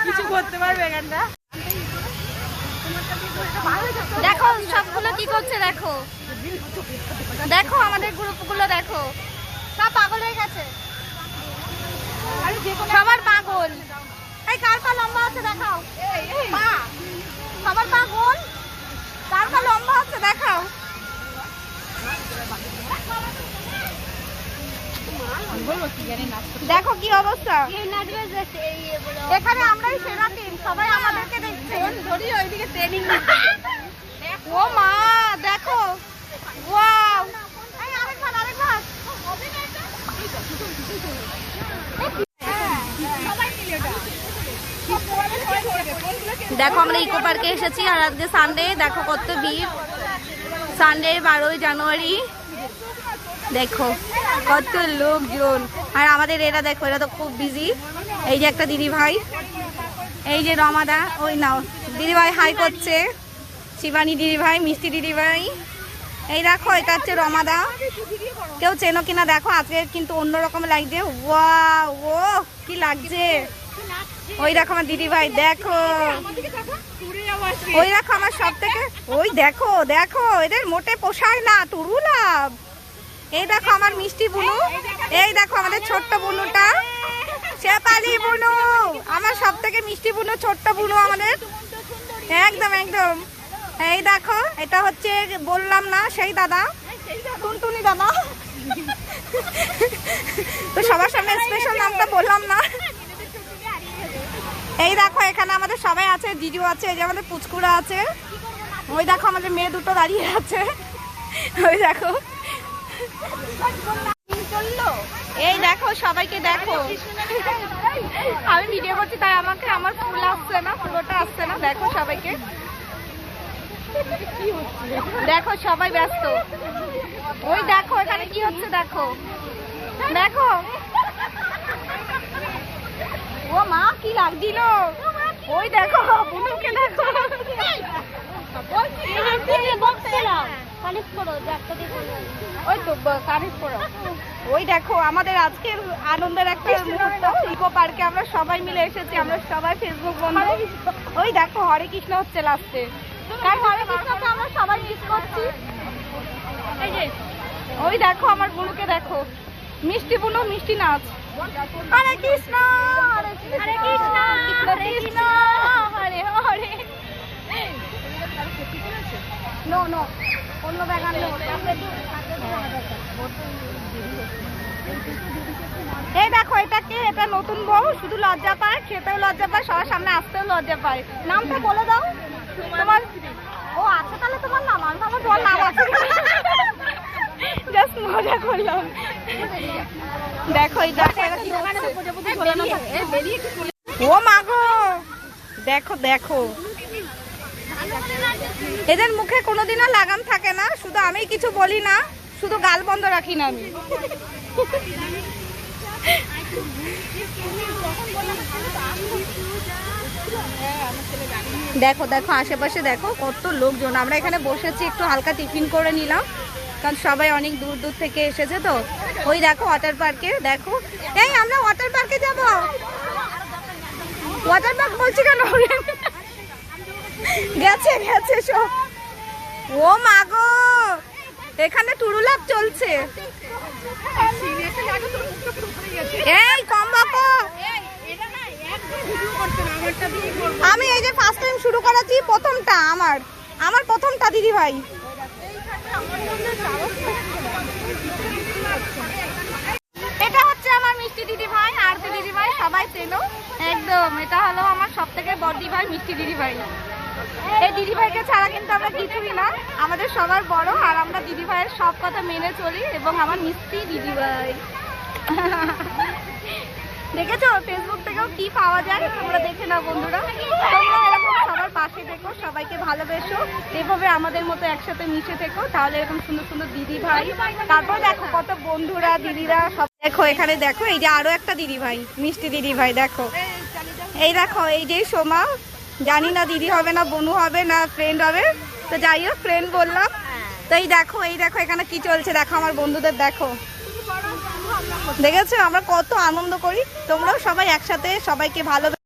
কিছু করতে পারবে গানটা। দেখো সবগুলো কি করছে, দেখো দেখো আমাদের গ্রুপগুলো দেখো, সব পাগল হয়ে গেছে, সবার পাগল। এই কার পা লম্বা আছে দেখাও, পা সবার পাগল, কার পা লম্বা আছে দেখাও। দেখো কি অবস্থা, এখানে আমরাই সেরা টিম, সবাই আমাদেরকে দেখছে। ওইদিকে ট্রেনিং ও মা দেখো, ওয়াও, এই আরেকবার আরেকবার। দেখো আমরা ইকো পার্কে এসেছি আর আজকে সানডে, দেখো কত ভিড়, সানডে 12ই জানুয়ারি, দেখো কত লোকজন। আর আমাদের এরা দেখো, এরা তো খুব বিজি। এই যে একটা দিদি ভাই, এই যে রমাদা, ওই নাও দিদি ভাই হাই করছে, শিবানী দিদি ভাই, মিষ্টি দিদি ভাই। এই দেখো এটা হচ্ছে রমাদা, কেউ চেনো কিনা দেখো, আজকে কিন্তু অন্যরকম লাগছে। ওয়াও, ও কি লাগছে। ওই দেখো আমার দিদি ভাই, দেখো ওই দেখো আমার সব থেকে, ওই দেখো দেখো এদের মোটে পোষায় না, তুরুলাভ। এই দেখো আমার মিষ্টি বুনু, এই দেখো আমাদের ছোট্ট বুনুটা, শেফালি বুনু, আমার সব থেকে মিষ্টি বুনু, ছোট্ট বুনু আমাদের, একদম একদম। এই দেখো এটা হচ্ছে, বললাম না সেই দাদা, টুনটুনি দাদা। তো সবার সামনে স্পেশাল নামটা বললাম না। এই দেখো এখানে আমাদের সবাই আছে, জিজু আছে, এই যে আমাদের পুচকুরা আছে, ওই দেখো আমাদের মেয়ে দুটো দাঁড়িয়ে আছে, ওই দেখো। এই দেখো সবাইকে দেখো, আমি ভিডিও করছি তাই আমাকে আমার ফুল আসছে না, পুরোটা আসছে না। দেখো সবাইকে, দেখো সবাই ব্যস্ত। ওই দেখো এখানে কি হচ্ছে, দেখো দেখো, ও মা কি লাগছিল। ওই দেখো বুনুকে দেখো, ওই তো কানেক্ট করো। ওই দেখো আমাদের আজকের আনন্দের একটা মুহূর্ত, ইকো পার্কে আমরা সবাই মিলে এসেছি, আমরা সবাই ফেসবুক বন্ধু। ওই দেখো হরে কৃষ্ণ হচ্ছে লাস্টে, কারণ হরে কৃষ্ণকে আমরা সবাই মিস করছি। ওই দেখো আমার বুনুকে দেখো, মিষ্টি বুনু মিষ্টি নাচ। হরে কৃষ্ণ হরে কৃষ্ণ কৃষ্ণ কৃষ্ণ হরে হরে। নো নো অন্য ব্যাগান নো। এই দেখো এটাকে, এটা নতুন বউ, শুধু লজ্জা পায়, খেতেও লজ্জা পায়, সবার সামনে আসতেও লজ্জা পায়। নামটা বলে দাও তোমার। ও আচ্ছা তাহলে তোমার নাম, আমি ভাবলাম তোমার নাম আছে, জাস্ট মজা করলাম। দেখো এই দেখো ও মা গো, দেখো দেখো এদের মুখে কোনোদিনও লাগাম থাকে না, শুধু আমি কিছু বলি না, শুধু গাল বন্ধ রাখি না আমি। দেখো দেখো আশেপাশে দেখো কত লোকজন। আমরা এখানে বসেছি, একটু হালকা টিফিন করে নিলাম, কারণ সবাই অনেক দূর দূর থেকে এসেছে তো। ওই দেখো ওয়াটার পার্কে, দেখো এই আমরা ওয়াটার পার্কে যাব। ওয়াটার পার্ক বলছি কেন, গেছে গেছে সব। ও মা গো এখানে টুরুলাভ চলছে। এই কম বাপো, আমি এই যে ফার্স্ট টাইম শুরু করেছি, প্রথমটা আমার, আমার প্রথমটা দিদি ভাই। এটা হচ্ছে আমার মিষ্টি দিদি ভাই, আরতি দিদি ভাই, সবাই চেনো একদম। এটা হলো আমার সব থেকে বড় দিদি ভাই, মিষ্টি দিদি ভাই। এই দিদি ভাইকে ছাড়া কিন্তু আমরা কিছুই না, আমাদের সবার বড়, আর আমরা দিদি ভাইয়ের সব কথা মেনে চলি। এবং আমার মিষ্টি দিদি ভাই, দেখেছো ফেসবুক থেকেও কি পাওয়া যায়, তোমরা দেখে নাও বন্ধুরা। তোমরা এরকম সবার পাশে দেখো, সবাইকে ভালোবেসো, এভাবে আমাদের মতো একসাথে মিশে থেকো, তাহলে এরকম সুন্দর সুন্দর দিদি ভাই। তারপর দেখো কত বন্ধুরা দিদিরা সব দেখো, এখানে দেখো এই যে আরো একটা দিদি ভাই, মিষ্টি দিদি ভাই। দেখো এই দেখো এই যে সোমা, জানি না দিদি হবে না বনু হবে না ফ্রেন্ড হবে, তো যাই হোক ফ্রেন্ড বললাম। তো এই দেখো এখানে কি চলছে, দেখো আমার বন্ধুদের দেখো, দেখেছো আমরা কত আনন্দ করি। তোমরাও সবাই একসাথে সবাইকে ভালো